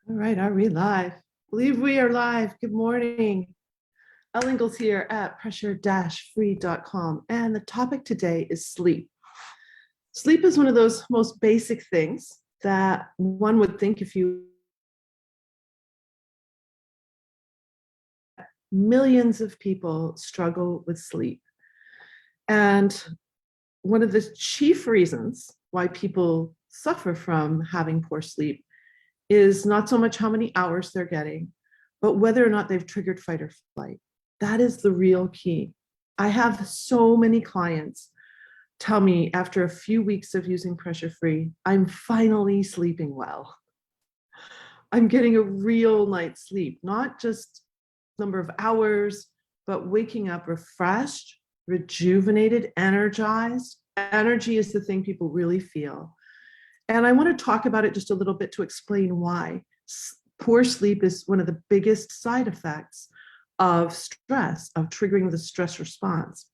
All right, are we live? I believe we are live. Good morning. Elle Ingalls here at pressure-free.com. And the topic today is sleep. Sleep is one of those most basic things that one would think if you millions of people struggle with sleep. And one of the chief reasons why people suffer from having poor sleep is not so much how many hours they're getting, but whether or not they've triggered fight or flight. That is the real key. I have so many clients tell me after a few weeks of using pressure free, I'm finally sleeping well. I'm getting a real night's sleep, not just number of hours, but waking up refreshed, rejuvenated, energized. Energy is the thing people really feel. And I want to talk about it just a little bit to explain why. Poor sleep is one of the biggest side effects of stress, of triggering the stress response.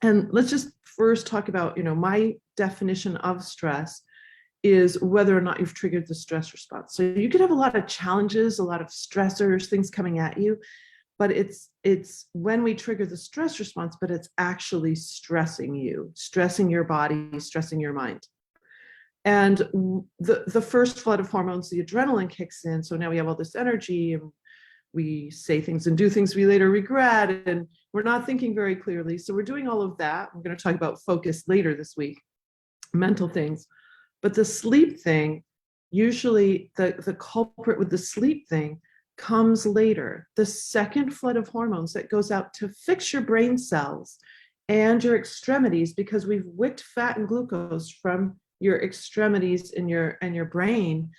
And let's just first talk about, my definition of stress is whether or not you've triggered the stress response. So you could have a lot of challenges, a lot of stressors, things coming at you, but it's when we trigger the stress response, but it's actually stressing you, stressing your body, stressing your mind. And the first flood of hormones, the adrenaline kicks in. So now we have all this energy and we say things and do things we later regret, and we're not thinking very clearly. So we're doing all of that. We're going to talk about focus later this week, mental things. But the sleep thing, usually the culprit with the sleep thing comes later. The second flood of hormones that goes out to fix your brain cells and your extremities, because we've wicked fat and glucose from your extremities and your brain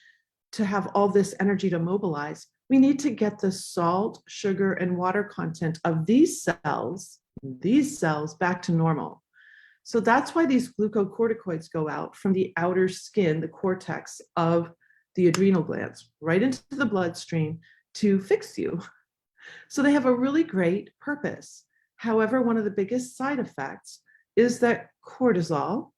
to have all this energy to mobilize. We need to get the salt, sugar, and water content of these cells back to normal. So that's why these glucocorticoids go out from the outer skin, the cortex of the adrenal glands, right into the bloodstream to fix you. So they have a really great purpose. However, one of the biggest side effects is that cortisol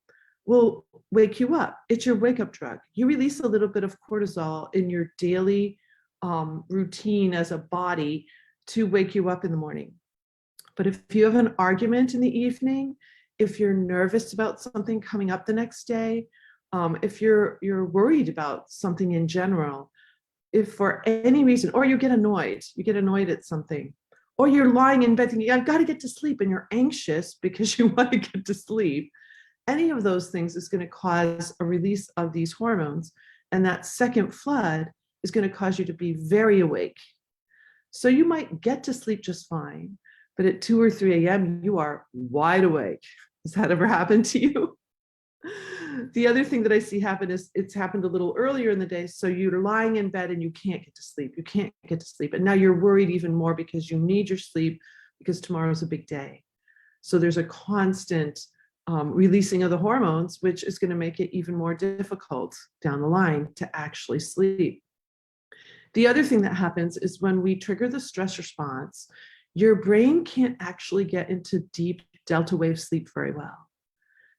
will wake you up. It's your wake-up drug. You release a little bit of cortisol in your daily routine as a body to wake you up in the morning. But if you have an argument in the evening, if you're nervous about something coming up the next day, if you're worried about something in general, if for any reason, or you get annoyed at something, or you're lying in bed thinking, I've got to get to sleep, and you're anxious because you want to get to sleep, any of those things is going to cause a release of these hormones. And that second flood is going to cause you to be very awake. So you might get to sleep just fine, but at 2 or 3 a.m., you are wide awake. Has that ever happened to you? The other thing that I see happen is it's happened a little earlier in the day. So you're lying in bed and you can't get to sleep. You can't get to sleep. And now you're worried even more because you need your sleep because tomorrow's a big day. So there's a constant releasing of the hormones, which is going to make it even more difficult down the line to actually sleep. The other thing that happens is when we trigger the stress response, your brain can't actually get into deep delta wave sleep very well.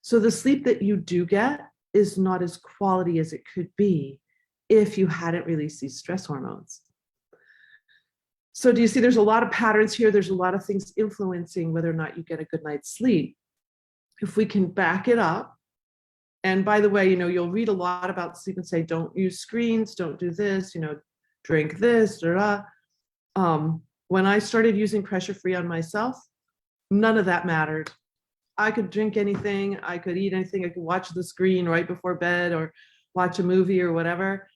So the sleep that you do get is not as quality as it could be if you hadn't released these stress hormones. So do you see there's a lot of patterns here? There's a lot of things influencing whether or not you get a good night's sleep. If we can back it up, and by the way, you'll read a lot about sleep and say, don't use screens, don't do this, drink this, when I started using pressure free on myself, none of that mattered. I could drink anything, I could eat anything, I could watch the screen right before bed or watch a movie or whatever.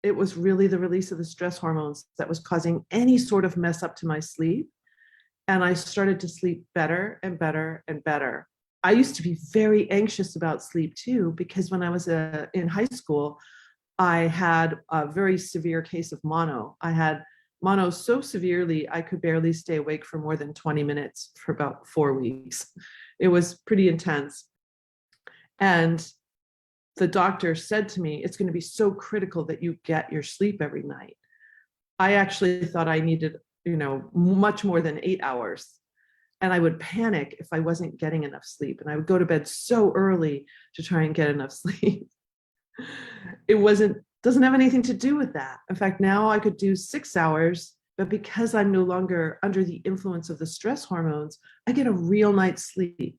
It was really the release of the stress hormones that was causing any sort of mess up to my sleep. And I started to sleep better and better and better. I used to be very anxious about sleep too, because when I was in high school, I had a very severe case of mono. I had mono so severely, I could barely stay awake for more than 20 minutes for about 4 weeks. It was pretty intense. And the doctor said to me, it's going to be so critical that you get your sleep every night. I actually thought I needed much more than 8 hours. And I would panic if I wasn't getting enough sleep. And I would go to bed so early to try and get enough sleep. It wasn't Doesn't have anything to do with that. In fact, now I could do 6 hours, but because I'm no longer under the influence of the stress hormones, I get a real night's sleep.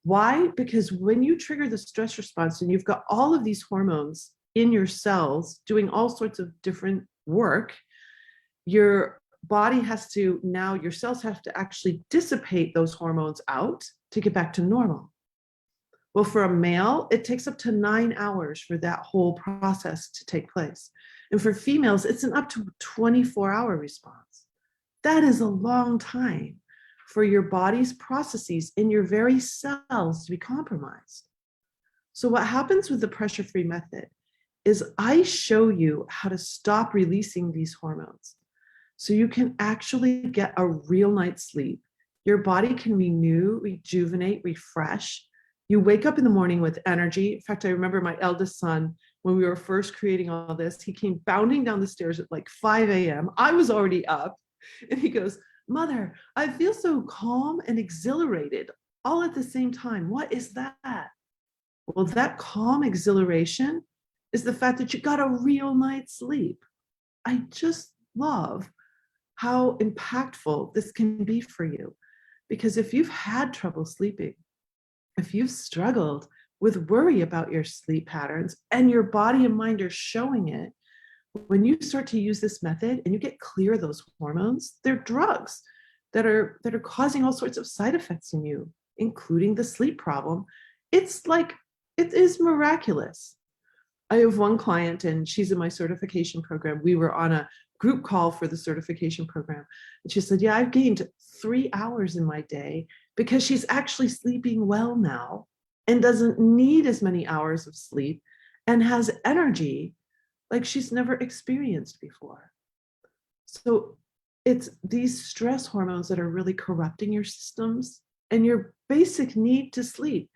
Why? Because when you trigger the stress response and you've got all of these hormones in your cells doing all sorts of different work, your body has to, now your cells have to actually dissipate those hormones out to get back to normal. Well, for a male, it takes up to 9 hours for that whole process to take place. And for females, it's an up to 24-hour response. That is a long time for your body's processes in your very cells to be compromised. So what happens with the pressure-free method is I show you how to stop releasing these hormones so you can actually get a real night's sleep. Your body can renew, rejuvenate, refresh. You wake up in the morning with energy. In fact, I remember my eldest son, when we were first creating all this, he came bounding down the stairs at like 5 a.m. I was already up, and he goes, "Mother, I feel so calm and exhilarated all at the same time. What is that?" Well, that calm exhilaration is the fact that you got a real night's sleep. I just love how impactful this can be for you. Because if you've had trouble sleeping, if you've struggled with worry about your sleep patterns and your body and mind are showing it, when you start to use this method and you get clear of those hormones, they're drugs that are causing all sorts of side effects in you, including the sleep problem. It's like, it is miraculous. I have one client and she's in my certification program. We were on a group call for the certification program. And she said, "Yeah, I've gained 3 hours in my day," because she's actually sleeping well now and doesn't need as many hours of sleep and has energy like she's never experienced before. So it's these stress hormones that are really corrupting your systems and your basic need to sleep.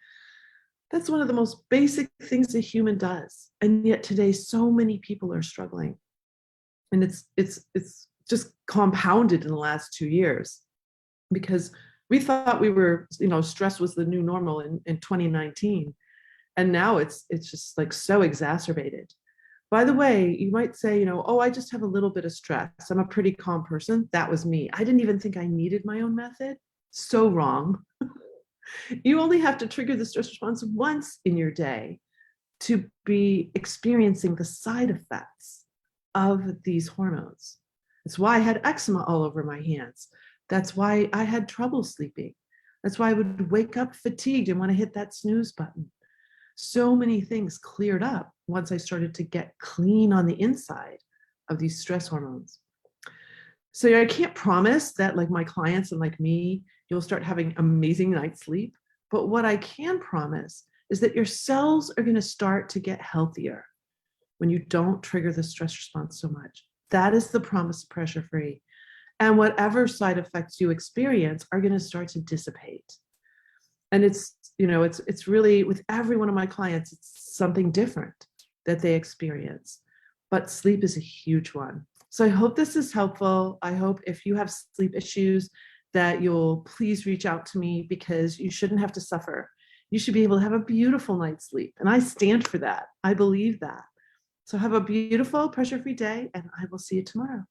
That's one of the most basic things a human does. And yet today, so many people are struggling. And it's just compounded in the last 2 years because we thought we were, stress was the new normal in 2019. And now it's just like so exacerbated. By the way, you might say, "Oh, I just have a little bit of stress. I'm a pretty calm person." That was me. I didn't even think I needed my own method. So wrong. You only have to trigger the stress response once in your day to be experiencing the side effects of these hormones. That's why I had eczema all over my hands. That's why I had trouble sleeping. That's why I would wake up fatigued and want to hit that snooze button. So many things cleared up once I started to get clean on the inside of these stress hormones. So I can't promise that, like my clients and like me, you'll start having amazing night's sleep. But what I can promise is that your cells are going to start to get healthier when you don't trigger the stress response so much. That is the promise of pressure free. And whatever side effects you experience are going to start to dissipate. And it's really, with every one of my clients, it's something different that they experience. But sleep is a huge one. So I hope this is helpful. I hope if you have sleep issues that you'll please reach out to me, because you shouldn't have to suffer. You should be able to have a beautiful night's sleep. And I stand for that. I believe that. So have a beautiful pressure-free day, and I will see you tomorrow.